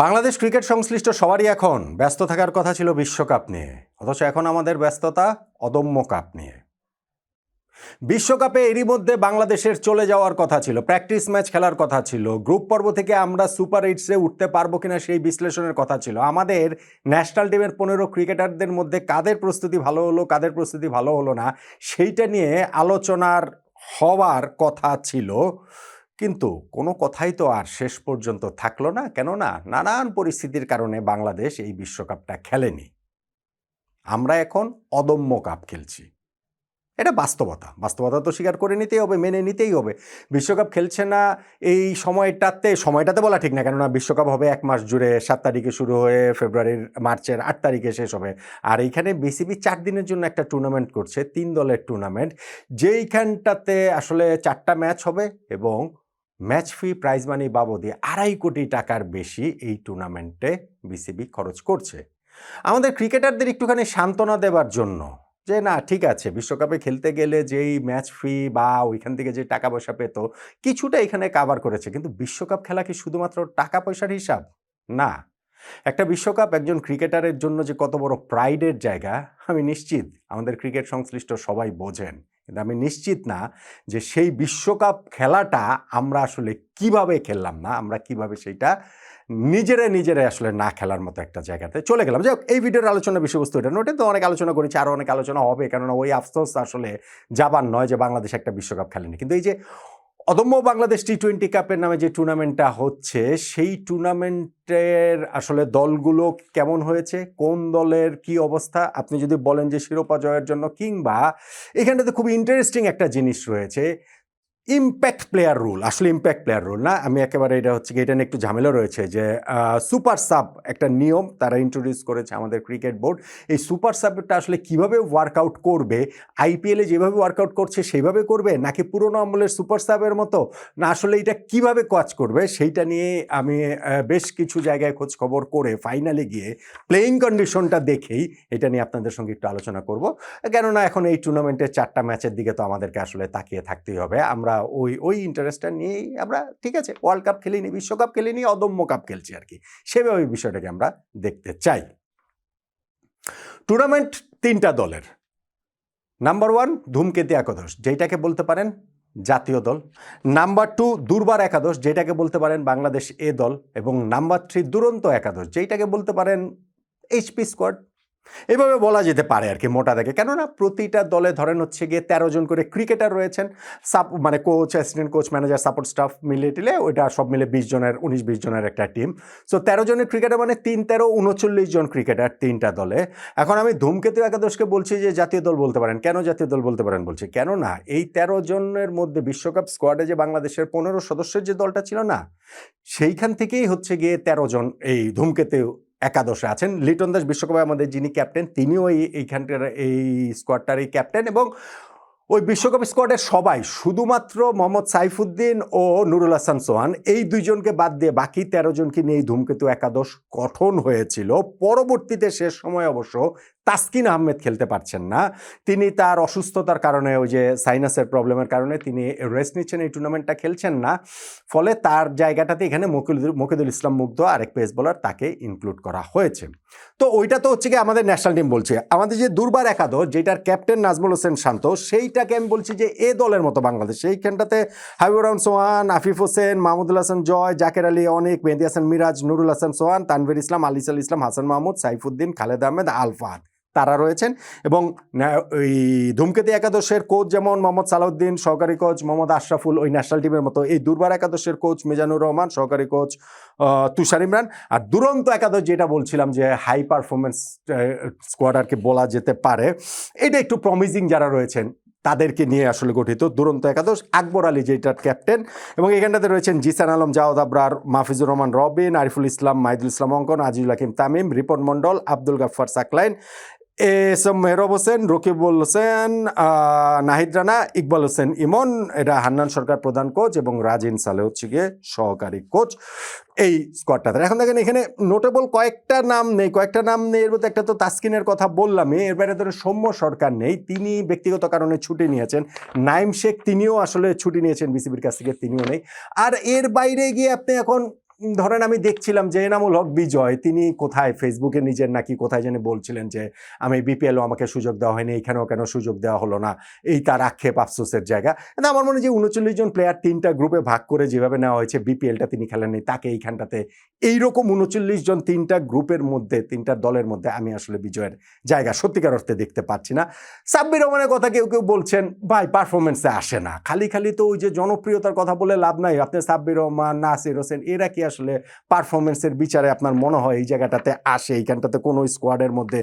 Bangladesh cricket সংশ্লিষ্ট সবারই এখন ব্যস্ত থাকার কথা ছিল বিশ্বকাপ নিয়ে, অথচ এখন আমাদের ব্যস্ততা অদম্য কাপ নিয়ে। বিশ্বকাপে এরই মধ্যে বাংলাদেশের চলে যাওয়ার কথা ছিল, প্র্যাকটিস ম্যাচ খেলার কথা ছিল, গ্রুপ পর্ব থেকে আমরা সুপার এইটসে উঠতে পারবো কিনা সেই বিশ্লেষণের কথা ছিল। আমাদের ন্যাশনাল টিমের 15 ক্রিকেটারদের মধ্যে কাদের প্রস্তুতি ভালো হলো, কাদের প্রস্তুতি ভালো হলো না, সেইটা নিয়ে আলোচনার হওয়ার কথা ছিল। কিন্তু কোনো কথাই তো আর শেষ পর্যন্ত থাকলো না, কেননা নানান পরিস্থিতির কারণে বাংলাদেশ এই বিশ্বকাপটা খেলেনি। আমরা এখন অদম্য কাপ খেলছি, এটা বাস্তবতা। বাস্তবতা তো স্বীকার করে নিতেই হবে, মেনে নিতেই হবে। বিশ্বকাপ খেলছে না এই সময়টাতে বলা ঠিক না, কেননা বিশ্বকাপ হবে 1 মাস জুড়ে, 7 তারিখে শুরু হয়ে মার্চের 8 তারিখে শেষ হবে। আর এইখানে বিসিবি 4 দিনের জন্য একটা টুর্নামেন্ট করছে, 3 দলের টুর্নামেন্ট, যেইখানটাতে আসলে 4টা ম্যাচ হবে এবং ম্যাচ ফি প্রাইজ মানি বাবদে 2.5 কোটি টাকার বেশি এই টুর্নামেন্টে বিসিবি খরচ করছে। আমাদের ক্রিকেটারদের একটুখানি সান্ত্বনা দেবার জন্য যে না ঠিক আছে, বিশ্বকাপে খেলতে গেলে যেই ম্যাচ ফি বা ওইখান থেকে যে টাকা পয়সা পেত কিছুটা এখানে কাভার করেছে, কিন্তু বিশ্বকাপ খেলা কি শুধুমাত্র টাকা পয়সার হিসাব? না। একটা বিশ্বকাপ একজন ক্রিকেটারের জন্য যে কত বড় প্রাইডের জায়গা, আমি নিশ্চিত আমাদের ক্রিকেট সংশ্লিষ্ট সবাই বোঝেন। কিন্তু আমি নিশ্চিত না যে সেই বিশ্বকাপ খেলাটা আমরা আসলে কিভাবে খেললাম না, আমরা কিভাবে সেইটা নিজেরাই আসলে না খেলার মতো একটা জায়গাতে চলে গেলাম। যাই হোক, এই ভিডিওর আলোচনার বিষয়বস্তু এটা নোটে তো অনেক আলোচনা করেছি, আরও অনেক আলোচনা হবে, কেননা ওই আফসোস আসলে যাবার নয় যে বাংলাদেশ একটা বিশ্বকাপ খেলেনি। কিন্তু এই যে অদম্য বাংলাদেশ টি-20 কাপের নামে যে টুর্নামেন্টটা হচ্ছে, সেই টুর্নামেন্টের আসলে দলগুলো কেমন হয়েছে, কোন দলের কি অবস্থা, আপনি যদি বলেন যে শিরোপা জয়ের জন্য, কিংবা এখানটাতে খুব ইন্টারেস্টিং একটা জিনিস রয়েছে, ইম্প্যাক্ট প্লেয়ার রুল। আসলে ইম্প্যাক্ট প্লেয়ার রুল না, আমি একেবারে এটা হচ্ছে কি, এটা নিয়ে একটু ঝামেলা রয়েছে যে সুপার সাব একটা নিয়ম তারা ইন্ট্রোডিউস করেছে আমাদের ক্রিকেট বোর্ড। এই সুপার সাবটা আসলে কিভাবে ওয়ার্কআউট করবে, আইপিএলে যেভাবে ওয়ার্কআউট করছে সেইভাবে করবে, নাকি পুরোনো আমলের সুপার সাবের মতো, না আসলে এটা কিভাবে কাজ করবে, সেইটা নিয়ে আমি বেশ কিছু জায়গায় খোঁজ খবর করে ফাইনালে গিয়ে প্লেইং কন্ডিশনটা দেখেই এটা নিয়ে আপনাদের সঙ্গে একটু আলোচনা করব। কেননা এখন এই টুর্নামেন্টের 4টা ম্যাচের দিকে তো আমাদেরকে আসলে তাকিয়ে থাকতেই হবে। আমরা ওই ইন্টারেস্টটা নিয়েই আমরা ঠিক আছে, ওয়ার্ল্ড কাপ খেলিনি, বিশ্বকাপ খেলিনি, অদম্য কাপ খেলছি আর কি, সেভাবে বিষয়টাকে আমরা দেখতে চাই। টুর্নামেন্ট 3টা দলের। নাম্বার 1 ধূমকেতু একাদশ, যেটাকে বলতে পারেন জাতীয় দল। নাম্বার 2 দুর্বার একাদশ, যেটাকে বলতে পারেন বাংলাদেশ এ দল। এবং নাম্বার 3 দুরন্ত একাদশ, যেটাকে বলতে পারেন এইচপি স্কোয়াড। এভাবে বলা যেতে পারে আর কি মোটা দাগে, কেননা প্রতিটা দলে ধরেন হচ্ছে গিয়ে 13 জন করে ক্রিকেটার রয়েছেন, মানে coach, assistant coach, manager, support staff মিলিয়ে টিলে ওইটা সব মিলে 19-20 জনের একটা টিম। সো 13 জনের ক্রিকেটার মানে 3-13-39 জন ক্রিকেটার 3টা দলে। এখন আমি ধূমকেতু একাদশকে বলছি যে জাতীয় দল বলতে পারেন। কেন জাতীয় দল বলতে পারেন বলছি, কেননা এই 13 জনের মধ্যে বিশ্বকাপ স্কোয়াডে যে বাংলাদেশের 15 সদস্যের যে দলটা ছিল না, সেইখান থেকেই হচ্ছে গিয়ে 13 জন এই ধূমকেতু একাদশে আছেন। লিটন দাস বিশ্বকাপে আমাদের যিনি ক্যাপ্টেন, তিনিও এইখানকার এই স্কোয়াডটারই ক্যাপ্টেন। এবং ওই বিশ্বকাপ স্কোয়াডের সবাই শুধুমাত্র মোহাম্মদ সাইফুদ্দিন ও নুরুল হাসান সোহান, এই 2 জনকে বাদ দিয়ে বাকি 13 জনকে নিয়ে এই ধূমকেতু একাদশ গঠন হয়েছিল। পরবর্তীতে শেষ সময় অবশ্য তাসকিন আহমেদ খেলতে পারছেন না, তিনি তার অসুস্থতার কারণে, ওই যে সাইনাসের প্রবলেমের কারণে তিনি রেস্ট নিচ্ছেন, এই টুর্নামেন্টটা খেলছেন না। ফলে তার জায়গাটাতে এখানে মকিদুল ইসলাম মুগ্ধ, আরেক পেস বোলার, তাকে ইনক্লুড করা হয়েছে। তো ওইটা তো হচ্ছে কি আমাদের ন্যাশনাল টিম বলছে। আমাদের যে দুর্বার একাদশ, যেটার ক্যাপ্টেন নাজমুল হোসেন শান্ত, সেইটাকে আমি বলছি যে এ দলের মতো বাংলাদেশ। সেইখানটাতে হাবিবুর রহমান সোহান, আফিফ হোসেন, মাহমুদুল হাসান জয়, জাকের আলী অনিক, মেহেদী হাসান মিরাজ, নুরুল হাসান সোহান, তানভীর ইসলাম, আলিসাল ইসলাম, হাসান মাহমুদ, সাইফুদ্দিন, খালেদ আহমেদ, আল ফাহাদ, তারা রয়েছেন। এবং ওই ধূমকেতু একাদশের কোচ যেমন মোহাম্মদ সালাউদ্দিন, সহকারী কোচ মোহাম্মদ আশরাফুল, ওই ন্যাশনাল টিমের মতো এই দুর্বার একাদশের কোচ মিজানুর রহমান, সহকারী কোচ তুষার ইমরান। আর দুরন্ত একাদশ যেটা বলছিলাম যে হাই পারফরমেন্স স্কোয়াড আর কি বলা যেতে পারে, এটা একটু প্রমিজিং যারা রয়েছেন তাদেরকে নিয়ে আসলে গঠিত দুরন্ত একাদশ। আকবর আলী যেটার ক্যাপ্টেন, এবং এখানটাতে রয়েছেন জিসান আলম, জাওয়াদ আবরার, মাহফিজুর রহমান রবিন, আরিফুল ইসলাম, মাহিদুল ইসলাম অঙ্কন, আজিজুল হাকিম তামিম, রিপন মন্ডল, আব্দুল গাফফার সাকলাইন, এস এম মেহরব হোসেন, রকিবুল হোসেন, নাহিদ রানা, ইকবাল হোসেন ইমন, এটা হান্নান সরকার প্রধান কোচ, এবং রাজিন সালে হচ্ছে গিয়ে সহকারী কোচ এই স্কোয়াডটাতে। এখন দেখেন এখানে নোটেবল কয়েকটা নাম নেই, এর মধ্যে একটা তো তাসকিনের কথা বললামই, এর বাইরে ধরে সৌম্য সরকার নেই, তিনি ব্যক্তিগত কারণে ছুটি নিয়েছেন। নাইম শেখ, তিনিও আসলে ছুটি নিয়েছেন বিসিবির কাছ থেকে, তিনিও নেই। আর এর বাইরে গিয়ে আপনি এখন ধরেন আমি দেখছিলাম যে এনামুল হক বিজয় তিনি কোথায় ফেসবুকে নিজের নাকি কোথায় জানি বলছিলেন যে আমি বিপিএলও আমাকে সুযোগ দেওয়া হয়নি, এইখানেও কেন সুযোগ দেওয়া হলো না, এই তার আক্ষেপ আফসোসের জায়গা। কিন্তু আমার মনে হয় যে 39 জন প্লেয়ার 3টা গ্রুপে ভাগ করে যেভাবে নেওয়া হয়েছে, বিপিএলটা তিনি খেলেননি, তাকে এইখানটাতে এইরকম 39 জন 3টা গ্রুপের মধ্যে 3টা দলের মধ্যে আমি আসলে বিজয়ের জায়গা সত্যিকার অর্থে দেখতে পাচ্ছি না। সাব্বির রহমানের কথা কেউ কেউ বলছেন ভাই পারফরমেন্সে আসে না, খালি খালি তো ওই যে জনপ্রিয়তার কথা বলে লাভ নাই, আপনি সাব্বির রহমান, নাসির হোসেন এরা কি আসলে পারফরমেন্সের বিচারে আপনার মনে হয় এই জায়গাটাতে আসে? এইখানটাতে কোনো স্কোয়াডের মধ্যে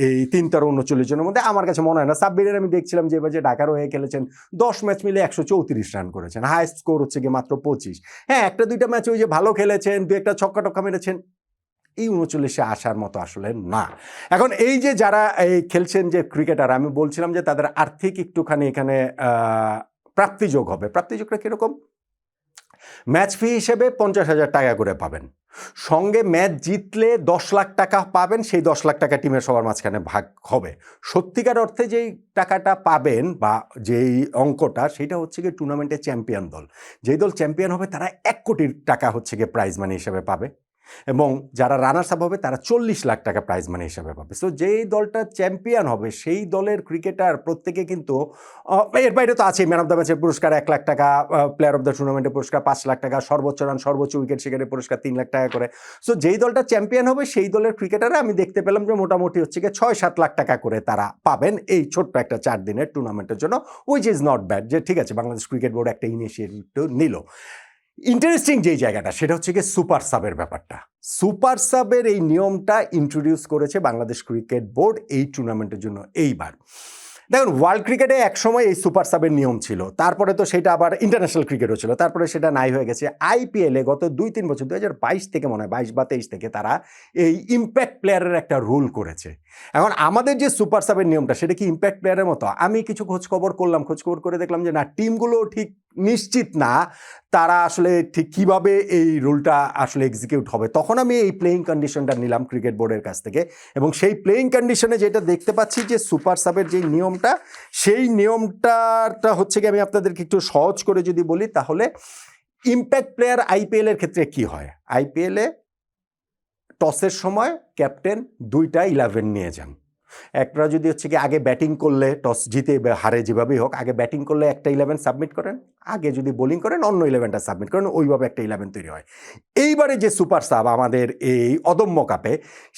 এই 339 জনের মধ্যে আমার কাছে মনে হয় না। সাব্বিরের আমি দেখছিলাম যে এবার যে ঢাকার হয়ে খেলেছেন 10 ম্যাচ মিলে 134 রান করেছেন, হাইস্ট স্কোর হচ্ছে গিয়ে মাত্র 25। হ্যাঁ, একটা দুইটা ম্যাচ ওই যে ভালো খেলেছেন, দু একটা ছক্কা টক্কা মেরেছেন, এই 39-এ আসার মতো আসলে না। এখন এই যে যারা এই খেলছেন যে ক্রিকেটার, আমি বলছিলাম যে তাদের আর্থিক একটুখানি এখানে প্রাপ্তিযোগ হবে। প্রাপ্তিযোগটা কীরকম? ম্যাচ ফি হিসেবে 50,000 টাকা করে পাবেন, সঙ্গে ম্যাচ জিতলে 10 লাখ টাকা পাবেন, সেই 10 লাখ টাকা টিমের সবার মাঝখানে ভাগ হবে। সত্যিকার অর্থে যেই টাকাটা পাবেন বা যেই অঙ্কটা, সেটা হচ্ছে গিয়ে টুর্নামেন্টের চ্যাম্পিয়ন দল, যেই দল চ্যাম্পিয়ন হবে তারা 1 কোটি টাকা হচ্ছে গিয়ে প্রাইজ মানি হিসেবে পাবে, এবং যারা রানার্স আপ হবে তারা 40 লাখ টাকা প্রাইজ মানি হিসাবে পাবে। সো যেই দলটা চ্যাম্পিয়ন হবে সেই দলের ক্রিকেটার প্রত্যেকে কিন্তু এর বাইরে তো আছে ম্যান অফ দ্য ম্যাচের পুরস্কার 1 লাখ টাকা, প্লেয়ার অফ দ্য টুর্নামেন্টের পুরস্কার 5 লাখ টাকা, সর্বোচ্চ রান সর্বোচ্চ উইকেট শিকারের পুরস্কার 3 লাখ টাকা করে। সো যেই দলটা চ্যাম্পিয়ন হবে সেই দলের ক্রিকেটাররা আমি দেখতে পেলাম যে মোটামুটি হচ্ছে গিয়ে 6-7 লাখ টাকা করে তারা পাবেন এই ছোট্ট একটা 4 দিনের টুর্নামেন্টের জন্য, উইচ ইজ নট ব্যাড। যে ঠিক আছে, বাংলাদেশ ক্রিকেট বোর্ড একটা ইনিশিয়েটিভ নিল। ইন্টারেস্টিং যেই জায়গাটা সেটা হচ্ছে গিয়ে সুপার সাবের ব্যাপারটা। সুপার সাবের এই নিয়মটা ইন্ট্রোডিউস করেছে বাংলাদেশ ক্রিকেট বোর্ড এই টুর্নামেন্টের জন্য এইবার। দেখুন, ওয়ার্ল্ড ক্রিকেটে একসময় এই সুপার সাবের নিয়ম ছিল, তারপরে তো সেটা আবার ইন্টারন্যাশনাল ক্রিকেটও ছিল, তারপরে সেটা নাই হয়ে গেছে। আইপিএলে গত 2-3 বছর 2022 থেকে মনে হয় 22 বা 23 থেকে তারা এই ইম্প্যাক্ট প্লেয়ারের একটা রুল করেছে। এখন আমাদের যে সুপার সাবের নিয়মটা সেটা কি ইম্প্যাক্ট প্লেয়ারের মতো? আমি কিছু খোঁজখবর করলাম, খোঁজখবর করে দেখলাম যে না, টিমগুলো ঠিক নিশ্চিত না তারা আসলে ঠিক কীভাবে এই রুলটা আসলে এক্সিকিউট হবে। তখন আমি এই প্লেয়িং কন্ডিশনটা নিলাম ক্রিকেট বোর্ডের কাছ থেকে, এবং সেই প্লেয়িং কন্ডিশনে যেটা দেখতে পাচ্ছি যে সুপার সাবের যে নিয়মটা, সেই নিয়মটা হচ্ছে কি, আমি আপনাদেরকে একটু সহজ করে যদি বলি তাহলে, ইম্প্যাক্ট প্লেয়ার আইপিএলের ক্ষেত্রে কি হয়? আইপিএলে টসের সময় ক্যাপ্টেন 2টা 11 নিয়ে যান। একটা যদি হচ্ছে কি আগে ব্যাটিং করলে টস জিতে হারে যেভাবেই হোক, আগে ব্যাটিং করলে একটা 11 সাবমিট করেন, আগে যদি বোলিং করেন অন্য 11টা সাবমিট করেন, ওইভাবে একটা 11 তৈরি হয়। এইবারে যে সুপার সাব আমাদের এই অদম্য কাপে,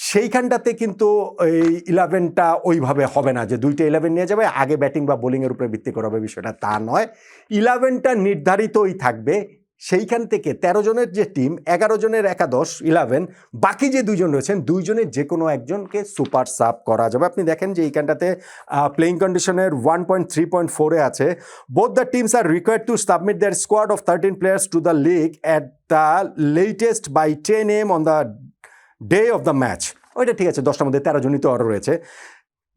সেইখানটাতে কিন্তু এই 11টা ওইভাবে হবে না যে 2টা 11 নিয়ে যাবে, আগে ব্যাটিং বা বোলিংয়ের উপরে ভিত্তি করা হবে, বিষয়টা তা নয়। 11টা নির্ধারিতই থাকবে। সেইখান থেকে 13 জনের যে টিম, 11 জনের একাদশ 11, বাকি যে 2 জন রয়েছেন 2 জনের যে কোনো একজনকে সুপার সাব করা যাবে। আপনি দেখেন যে এইখানটাতে প্লেইং কন্ডিশনের 1.3.4-এ আছে, both the teams are required to submit their squad of 13 players to the league at the latest by 10 AM on the day of the match. ওইটা ঠিক আছে, 10টার মধ্যে 13 জনই তো আরও রয়েছে।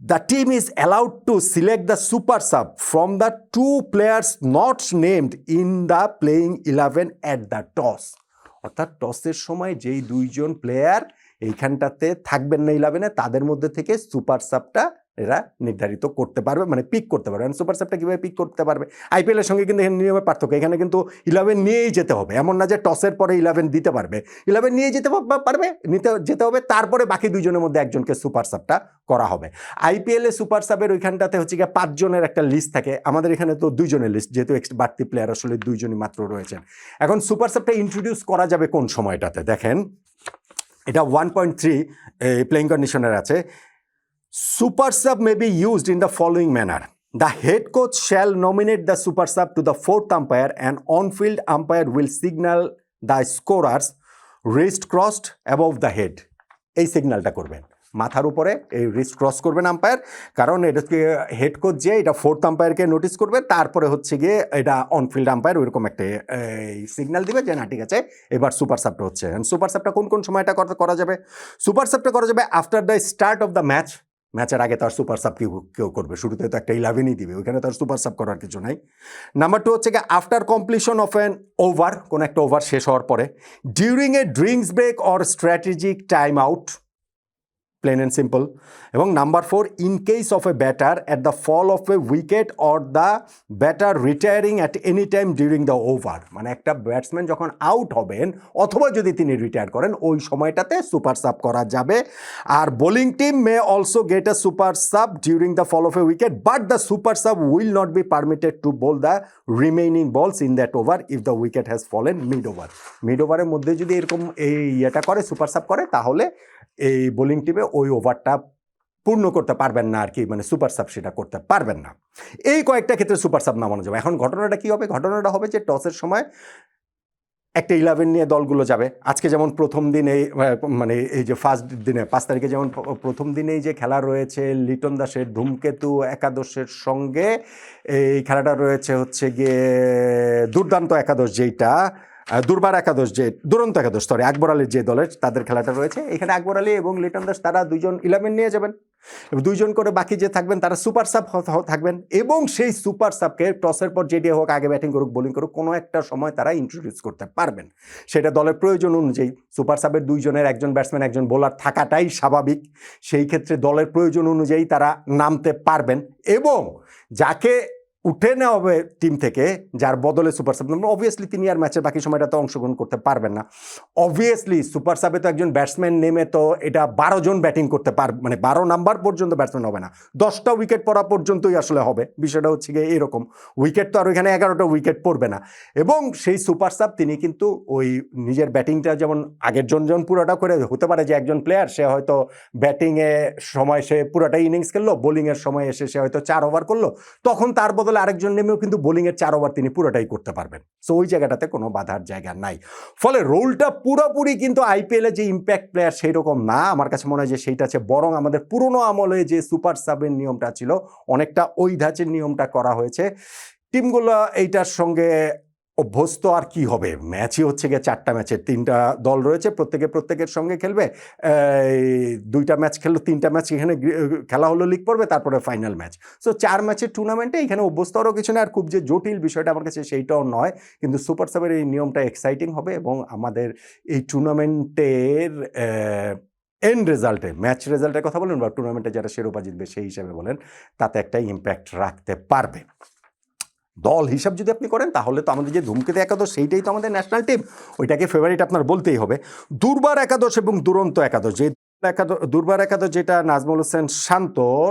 The team is allowed to select the super sub from the 2 players not named in the playing 11 at the toss. অর্থাৎ টসের সময় যেই 2 জন প্লেয়ার এইখানটাতে থাকবেন না 11-এ, তাদের মধ্যে থেকে সুপার সাবটা এরা নির্ধারিত করতে পারবে, মানে পিক করতে পারবে। সুপার সাবটা কীভাবে পিক করতে পারবে? আইপিএলের সঙ্গে কিন্তু এখানে নিয়মের পার্থক্য, এখানে কিন্তু 11 নিয়েই যেতে হবে, এমন না যে টসের পরে 11 দিতে পারবে, 11 নিয়ে যেতে হবে, তারপরে বাকি 2 জনের মধ্যে একজনকে সুপার সাবটা করা হবে। আইপিএলে সুপার সাবের ওইখানটাতে হচ্ছে গিয়ে 5 জনের একটা লিস্ট থাকে, আমাদের এখানে তো 2 জনের লিস্ট, যেহেতু বাড়তি প্লেয়ার আসলে 2 জনই মাত্র রয়েছেন। এখন সুপার সাবটা ইন্ট্রোডিউস করা যাবে কোন সময়টাতে? দেখেন, এটা 1.3 প্লেইং কন্ডিশনের আছে। Super sub may be used in the following manner. The head coach shall nominate the super sub to the 4th umpire, and on-field umpire will signal the scorers wrist crossed above the head. এই সিগন্যালটা করবেন, মাথার উপরে এই wrist cross করবেন umpire, কারণ এটাকে head coach যে এটা 4th আম্পায়ারকে নোটিস করবে, তারপরে হচ্ছে গিয়ে এটা অনফিল্ড আম্পায়ার ওইরকম একটা সিগন্যাল দিবে যে না ঠিক আছে এবার সুপার সাবটা হচ্ছে। সুপার সাবটা কোন কোন সময়টা করা যাবে? সুপার সাবটা করা যাবে after the start of the match. ম্যাচের আগে তার সুপার সাব কেউ করবে, শুরুতে তো একটা 11ই দিবে, ওইখানে তার সুপার সাব করার কিছু নাই। নাম্বার 2 হচ্ছে কি after completion of an over, কোন একটা ওভার শেষ হওয়ার পরে, during a drinks break or strategic time out, plain and simple. এবং number 4, in case of a batter at the fall of a wicket or the batter retiring at any time during the over, মানে একটা batsman যখন out হবেন অথবা যদি তিনি retire করেন ওই সময়টাতে সুপার সাব করা যাবে। আর bowling team may also get a super sub during the fall of a wicket, but the super sub will not be permitted to bowl the remaining balls in that over if the wicket has fallen mid over. Mid ওভারের মধ্যে যদি এরকম এই ইয়েটা করে, super sub করে, তাহলে এই বোলিং টিমে ওই ওভারটা পূর্ণ করতে পারবেন না আর কি, মানে সুপার সাব সেটা করতে পারবেন না। এই কয়েকটা ক্ষেত্রে সুপার সাব নামানো যাবে। এখন ঘটনাটা কি হবে? ঘটনাটা হবে যে টসের সময় একটা 11 নিয়ে দলগুলো যাবে। আজকে যেমন প্রথম দিনে মানে এই যে ফার্স্ট দিনে 5 তারিখে যেমন প্রথম দিনেই যে খেলা রয়েছে লিটন দাসের ধূমকেতু একাদশের সঙ্গে, এই খেলাটা রয়েছে হচ্ছে গিয়ে দুর্দান্ত একাদশ, যেইটা দুর্বার একাদশ, যে দুরন্ত একাদশ, সরি, আকবর আলীর যে দলের তাদের খেলাটা রয়েছে। এখানে আকবর আলী এবং লিটন দাস তারা দুজন 11 নিয়ে যাবেন, দুইজন করে বাকি যে থাকবেন তারা সুপার সাব থাকবেন, এবং সেই সুপার সাবকে টসের পর যেটি হোক, আগে ব্যাটিং করুক বোলিং করুক, কোনো একটা সময় তারা ইন্ট্রোডিউস করতে পারবেন। সেটা দলের প্রয়োজন অনুযায়ী। সুপার সাবের দুইজনের, একজন ব্যাটসম্যান একজন বোলার থাকাটাই স্বাভাবিক। সেই ক্ষেত্রে দলের প্রয়োজন অনুযায়ী তারা নামতে পারবেন, এবং যাকে উঠে নেওয়া হবে টিম থেকে, যার বদলে সুপার সাব, অবভিয়াসলি তিনি আর ম্যাচের বাকি সময়টাতে অংশগ্রহণ করতে পারবেন না। অবভিয়াসলি সুপার সাবে তো একজন ব্যাটসম্যান নেমে তো এটা 12 জন ব্যাটিং করতে পারবে, মানে 12 নাম্বার পর্যন্ত ব্যাটসম্যান হবে না, 10টা উইকেট পড়া পর্যন্তই আসলে হবে। বিষয়টা হচ্ছে গিয়ে এরকম, উইকেট তো আর ওইখানে 11টা উইকেট পড়বে না। এবং সেই সুপার সাব তিনি কিন্তু ওই নিজের ব্যাটিংটা যেমন আগের জন পুরোটা করে, হতে পারে যে একজন প্লেয়ার সে হয়তো ব্যাটিংয়ে সময় সে পুরোটা ইনিংস খেললো, বোলিংয়ের সময় এসে সে হয়তো 4 ওভার করলো, তখন তার বদলে আরেকজন নেমেও কিন্তু বোলিংয়ের 4 ওভার তিনি পুরোটাই করতে পারবেন। সো ওই জায়গাটাতে কোনো বাধার জায়গা নাই। ফলে রোলটা পুরোপুরি কিন্তু আইপিএলে যে ইম্প্যাক্ট প্লেয়ার সেই রকম না। আমার কাছে মনে হয় যে সেইটা আছে, বরং আমাদের পুরনো আমলে যে সুপার সাবের নিয়মটা ছিল অনেকটা ওই ধাঁচের নিয়মটা করা হয়েছে। টিমগুলো এইটার সঙ্গে অভ্যস্ত। আর কি হবে, ম্যাচই হচ্ছে গিয়ে 4টা ম্যাচের, 3টা দল রয়েছে, প্রত্যেকের সঙ্গে খেলবে। 2টা ম্যাচ খেললো, 3টা ম্যাচ এখানে খেলা হলো লিগ পড়বে, তারপরে ফাইনাল ম্যাচ। সো 4 ম্যাচের টুর্নামেন্টে এখানে অভ্যস্ত আরও কিছু না, আর খুব যে জটিল বিষয়টা আমার কাছে সেইটাও নয়। কিন্তু সুপার সাবের এই নিয়মটা এক্সাইটিং হবে, এবং আমাদের এই টুর্নামেন্টের এন্ড রেজাল্টে, ম্যাচ রেজাল্টের কথা বলেন বা টুর্নামেন্টে যারা শিরোপা জিতবে সেই হিসাবে বলেন, তাতে একটা ইম্প্যাক্ট রাখতে পারবে। দল হিসাব যদি আপনি করেন তাহলে তো আমাদের যে ধূমকেতু একাদশ সেইটাই তো আমাদের ন্যাশনাল টিম, ওইটাকে ফেভারিট আপনার বলতেই হবে। দুর্বার একাদশ এবং দুরন্ত একাদশ, যে দুর্বার একাদশ যেটা নাজমুল হোসেন শান্তর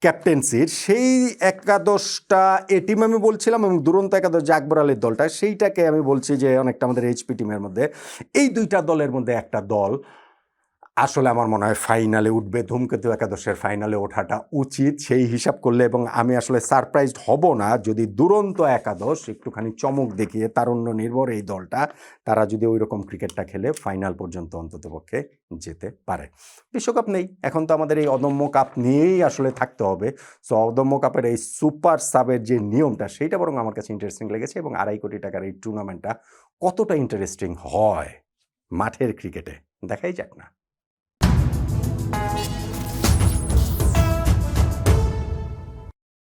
ক্যাপ্টেন্সির, সেই একাদশটা এ টিম আমি বলছিলাম, এবং দুরন্ত একাদশ যে আকবর আলীর দলটা, সেইটাকে আমি বলছি যে অনেকটা আমাদের এইচপি টিমের মধ্যে। এই 2টা দলের মধ্যে একটা দল আসলে আমার মনে হয় ফাইনালে উঠবে, ধূমকেতু একাদশের ফাইনালে ওঠাটা উচিত সেই হিসাব করলে। এবং আমি আসলে সারপ্রাইজড হব না যদি দুরন্ত একাদশ একটুখানি চমক দেখিয়ে, তারুণ্য নির্ভর এই দলটা, তারা যদি ওই রকম ক্রিকেটটা খেলে ফাইনাল পর্যন্ত অন্ততপক্ষে যেতে পারে। বিশ্বকাপ নেই, এখন তো আমাদের এই অদম্য কাপ নিয়েই আসলে থাকতে হবে। সো অদম্য কাপের এই সুপার সাবের যে নিয়মটা, সেইটা বরং আমার কাছে ইন্টারেস্টিং লেগেছে, এবং 2.5 কোটি টাকার এই টুর্নামেন্টটা কতটা ইন্টারেস্টিং হয় মাঠের ক্রিকেটে দেখাই যাক না।